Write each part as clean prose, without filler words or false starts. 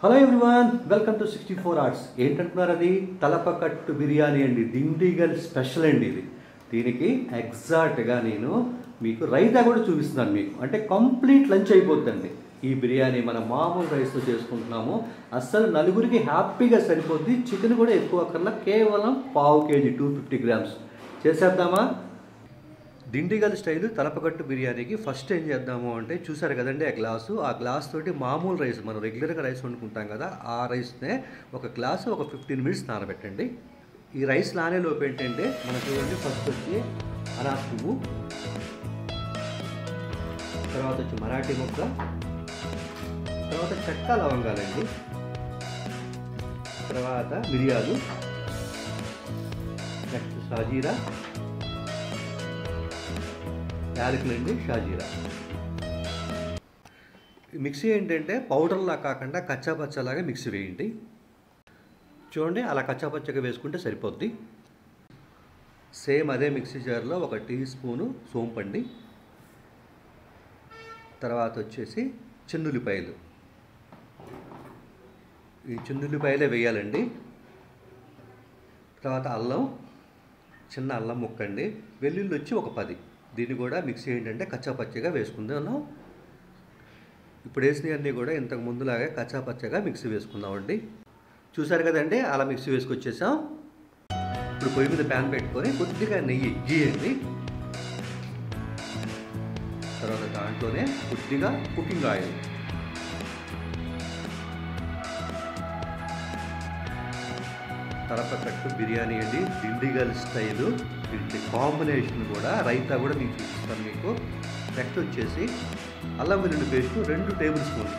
Hello everyone, welcome to 64 arts. ఏంటంటున్నారు? అది తలపకట్టు బిర్యానీ అండి, దిండిగల్ స్పెషల్ అండి ఇది. దీనికి ఎగ్జాక్ట్గా నేను మీకు రైతా కూడా చూపిస్తున్నాను మీకు. అంటే కంప్లీట్ లంచ్ అయిపోద్దండి ఈ బిర్యానీ. మనం మామూలు రైస్తో చేసుకుంటున్నాము, అస్సలు నలుగురికి హ్యాపీగా సరిపోద్ది. చికెన్ కూడా ఎక్కువ కన్నా కేవలం 1/2 kg 250 grams చేసేద్దామా? దిండిగల్ స్టైలు తలపకట్టు బిర్యానీకి ఫస్ట్ ఏం చేద్దాము అంటే, చూసారు కదండి ఆ గ్లాస్ తోటి మామూలు రైస్, మనం రెగ్యులర్గా రైస్ వండుకుంటాం కదా, ఆ రైస్నే ఒక గ్లాసు ఒక 15 minutes నానబెట్టండి. ఈ రైస్ నానేలోపు ఏంటంటే మనం చూడండి, ఫస్ట్ వచ్చి అనాస్ పువ్వు, తర్వాత వచ్చి మరాఠీ మొక్క, తర్వాత చెక్క లవంగాలండి, తర్వాత మిరియాలు, నెక్స్ట్ షాజీరా, యాలకులండి, షాజీరా. మిక్సీ ఏంటంటే పౌడర్లా కాకుండా కచ్చాపచ్చలాగా మిక్సీ వేయండి. చూడండి, అలా కచ్చాపచ్చగా వేసుకుంటే సరిపోద్ది. సేమ్ అదే మిక్సీ జార్లో 1 టీ స్పూను సోంపండి, తర్వాత వచ్చేసి చిన్నుల్లిపాయలు, ఈ చిన్నుల్లిపాయలే వేయాలండి. తర్వాత అల్లం, చిన్న అల్లం ముక్కండి, వెల్లుల్లి వచ్చి ఒక 10. దీన్ని కూడా మిక్సీ ఏంటంటే కచ్చాపచ్చగా వేసుకుందాం. ఇప్పుడు వేసినవన్నీ కూడా ఇంతకు ముందులాగా కచ్చాపచ్చగా మిక్సీ వేసుకుందామండి. చూసారు కదండి, అలా మిక్సీ వేసుకొచ్చేసాం. ఇప్పుడు పొయ్యి మీద ప్యాన్ పెట్టుకొని కొద్దిగా నెయ్యి గీయండి. తర్వాత దాంట్లోనే కొద్దిగా కుకింగ్ ఆయిల్, తలపకట్టు బిర్యానీ అండి, దిండిగల్ స్టైలు. వీటి కాంబినేషన్ కూడా రైతా కూడా మీకు చూపిస్తాను మీకు. నెక్స్ట్ వచ్చేసి అల్లం వెల్లుల్లి పేస్ట్ 2 టేబుల్ స్పూన్లు,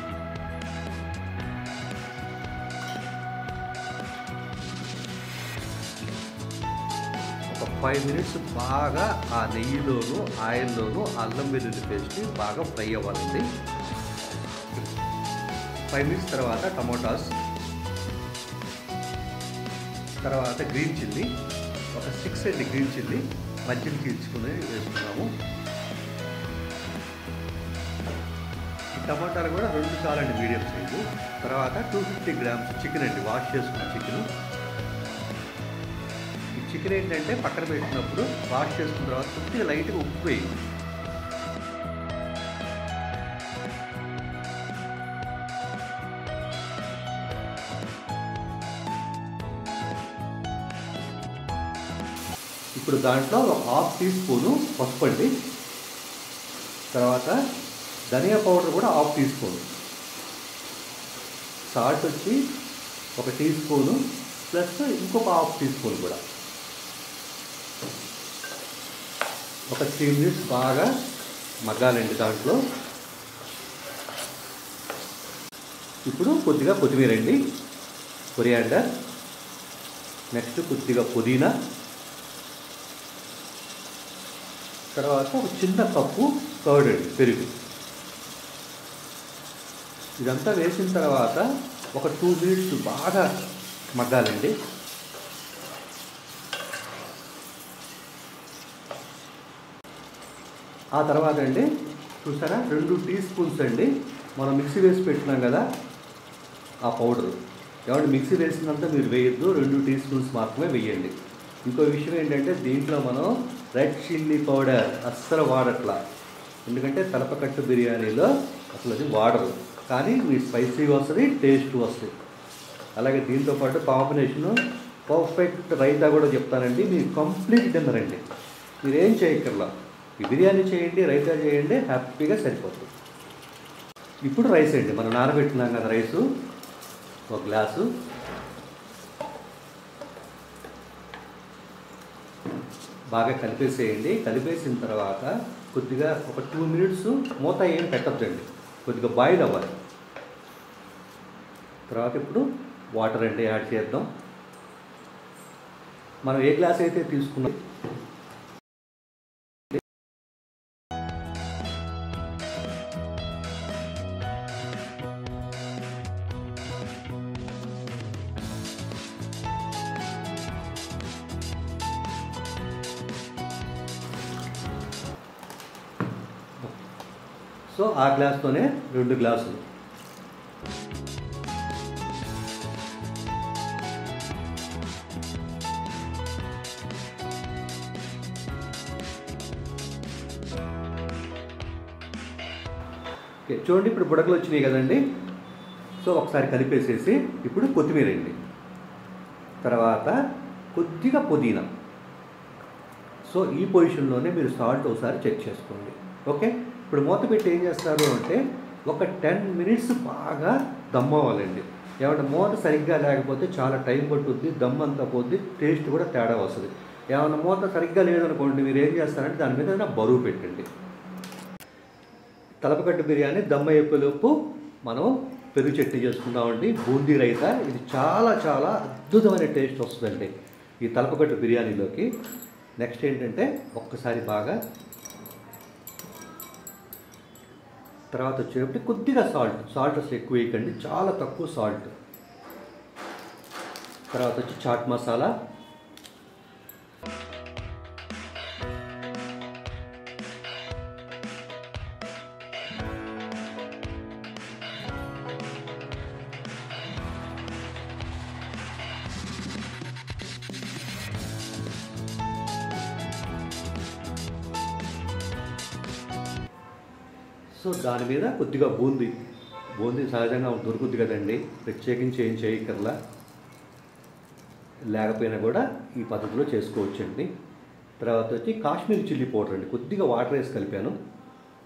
ఒక 5 minutes బాగా ఆ నెయ్యిలోను ఆయిల్లోను అల్లం వెల్లుల్లి పేస్ట్ బాగా ఫ్రై అవ్వాలండి. 5 minutes తర్వాత టమోటాస్, తర్వాత గ్రీన్ చిల్లీ ఒక 6 అండి, గ్రీన్ చిల్లీ మధ్యలో చీల్చుకుని వేసుకున్నాము. టమాటాలు కూడా 2 చాలండి, మీడియం సైజు. తర్వాత 250 grams చికెన్ అండి, వాష్ చేసుకున్న చికెన్. ఈ చికెన్ ఏంటంటే పక్కన పెట్టినప్పుడు వాష్ చేసుకున్న తర్వాత కొద్దిగా లైట్గా ఉప్పు వేయండి. ఇప్పుడు దాంట్లో ఒక 1/2 టీ స్పూను పసుపు అండి, తర్వాత ధనియా పౌడర్ కూడా 1/2 టీ స్పూను, సాల్ట్ వచ్చి 1 టీ స్పూను ప్లస్ ఇంకొక 1/2 టీ స్పూన్ కూడా. ఒక 3 minutes బాగా మగ్గాలండి దాంట్లో. ఇప్పుడు కొద్దిగా కొత్తిమీర అండి, కొరియాండర్, నెక్స్ట్ కొద్దిగా పుదీనా, తర్వాత ఒక చిన్న కప్పు కర్డ్ అండి, పెరుగు. ఇదంతా వేసిన తర్వాత ఒక 2 minutes బాగా మగ్గాలండి. ఆ తర్వాత అండి చూసారా, 2 టీ స్పూన్స్ అండి మనం మిక్సీ వేసి పెట్టినాం కదా ఆ పౌడరు. ఏమంటే మిక్సీ వేసినంత మీరు వేయద్దు, 2 టీ స్పూన్స్ మాత్రమే వేయండి. ఇంకో విషయం ఏంటంటే, దీంట్లో మనం రెడ్ చిల్లీ పౌడర్ అస్సలు వాడట్లా, ఎందుకంటే తలపకట్టు బిర్యానీలో అసలు అది వాడరు. కానీ మీ స్పైసీగా వస్తుంది, టేస్ట్ వస్తుంది. అలాగే దీంతో పాటు కాంబినేషను పర్ఫెక్ట్ రైతా కూడా చెప్తానండి. మీరు కంప్లీట్ డిన్నర్ అండి, మీరేం చేయక్కర్లా. ఈ బిర్యానీ చేయండి, రైతా చేయండి, హ్యాపీగా సరిపోతుంది. ఇప్పుడు రైస్ అండి, మనం నానబెట్టినాం కదా రైసు, 1 గ్లాసు. బాగా కలిపేసేయండి. కలిపేసిన తర్వాత కొద్దిగా ఒక 2 minutes మూత ఏం పెట్టద్దండి, కొద్దిగా బాయిల్ అవ్వాలి. తర్వాత ఇప్పుడు వాటర్ అంటే యాడ్ చేద్దాం. మనం ఏ గ్లాస్ అయితే తీసుకున్నాం సో ఆ గ్లాస్తోనే 2 గ్లాసులు. ఓకే, చూడండి ఇప్పుడు బుడగలు వచ్చినాయి కదండి. సో ఒకసారి కలిపేసేసి ఇప్పుడు కొత్తిమీర అండి, తర్వాత కొద్దిగా పుదీనా. సో ఈ పొజిషన్లోనే మీరు సాల్ట్ ఒకసారి చెక్ చేసుకోండి. ఓకే, ఇప్పుడు మూత పెట్టి ఏం చేస్తారు అంటే ఒక 10 minutes బాగా దమ్ అవ్వాలండి. ఏమంటే మూత సరిగ్గా లేకపోతే చాలా టైం పట్టుద్ది, దమ్ అంతా పోద్ది, టేస్ట్ కూడా తేడా వస్తుంది. ఏమన్నా మూత సరిగ్గా లేదనుకోండి, మీరు ఏం చేస్తారంటే దాని మీద ఏదైనా బరువు పెట్టండి. తలపకట్టు బిర్యానీ దమ్ అయిపోయేలోపు మనం పెరుగు చట్నీ చేసుకుందామండి. బూందీ రైతా, ఇది చాలా చాలా అద్భుతమైన టేస్ట్ వస్తుందండి ఈ తలపకట్టు బిర్యానీలోకి. నెక్స్ట్ ఏంటంటే ఒక్కసారి బాగా, తర్వాత వచ్చేటప్పుడు కొద్దిగా సాల్ట్ అసలు ఎక్కువ వేయకండి, చాలా తక్కువ సాల్ట్. తర్వాత వచ్చి చాట్ మసాలా, సో దాని మీద కొద్దిగా బూందీ సహజంగా దొరుకుద్ది కదండి, ప్రత్యేకించి ఏం చేయక్కర్లా, లేకపోయినా కూడా ఈ పద్ధతిలో చేసుకోవచ్చండి. తర్వాత వచ్చి కాశ్మీరీ చిల్లీ పౌడర్ అండి, కొద్దిగా వాటర్ వేసి కలిపాను.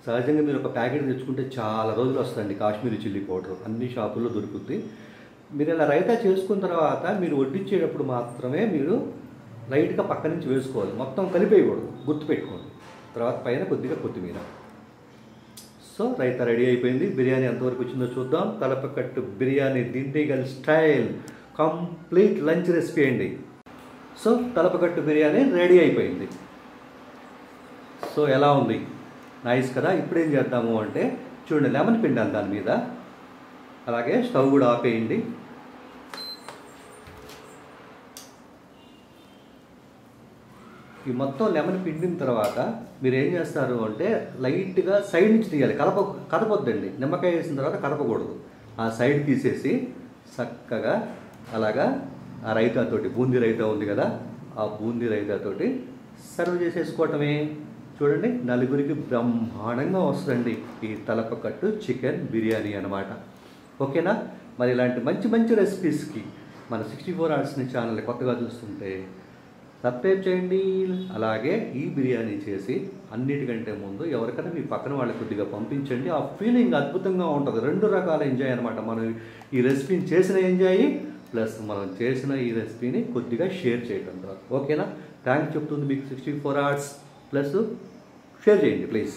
సహజంగా మీరు ఒక ప్యాకెట్ తెచ్చుకుంటే చాలా రోజులు వస్తుందండి కాశ్మీరీ చిల్లీ పౌడర్, అన్ని షాపుల్లో దొరుకుద్ది. మీరు ఇలా రైతా చేసుకున్న తర్వాత మీరు వడ్డించేటప్పుడు మాత్రమే మీరు లైట్గా పక్క నుంచి వేసుకోవాలి, మొత్తం కలిపేయకూడదు, గుర్తుపెట్టుకోండి. తర్వాత పైన కొద్దిగా కొత్తిమీర. సో రైతా రెడీ అయిపోయింది. బిర్యానీ ఎంతవరకు వచ్చిందో చూద్దాం. Thalappakattu biryani Dindigul style complete lunch recipe అండి. సో తలపకట్టు బిర్యానీ రెడీ అయిపోయింది. సో ఎలా ఉంది? నైస్ కదా. ఇప్పుడు ఏం చేద్దాము అంటే చూడండి, లెమన్ పిండాలి దాని మీద. అలాగే స్టవ్ కూడా ఆపేయండి. ఈ మొత్తం లెమన్ పిండిన తర్వాత మీరు ఏం చేస్తారు అంటే లైట్గా సైడ్ నుంచి తీయాలి, కదపొద్దండి. నిమ్మకాయ వేసిన తర్వాత కదపకూడదు. ఆ సైడ్ తీసేసి చక్కగా అలాగా ఆ రైతాతోటి, బూందీ రైతా ఉంది కదా, ఆ బూందీ రైతాతోటి సర్వ్ చేసేసుకోవటమే. చూడండి, నలుగురికి బ్రహ్మాండంగా వస్తుందండి ఈ తలపకట్టు చికెన్ బిర్యానీ అన్నమాట. ఓకేనా? మరి ఇలాంటి మంచి మంచి రెసిపీస్కి మన 64 Hours ఛానల్ కొత్తగా చూస్తుంటే సబ్స్క్రైబ్ చేయండి. అలాగే ఈ బిర్యానీ చేసి అన్నిటికంటే ముందు ఎవరికైనా మీ పక్కన వాళ్ళకి కొద్దిగా పంపించండి. ఆ ఫీలింగ్ అద్భుతంగా ఉంటుంది. 2 రకాల ఎంజాయ్ అనమాట. మనం ఈ రెసిపీని చేసిన ఎంజాయ్ ప్లస్ మనం చేసిన ఈ రెసిపీని కొద్దిగా షేర్ చేయడం ద్వారా. ఓకేనా? థ్యాంక్స్ చెప్తుంది మీకు 64 Hours. ప్లస్ షేర్ చేయండి ప్లీజ్.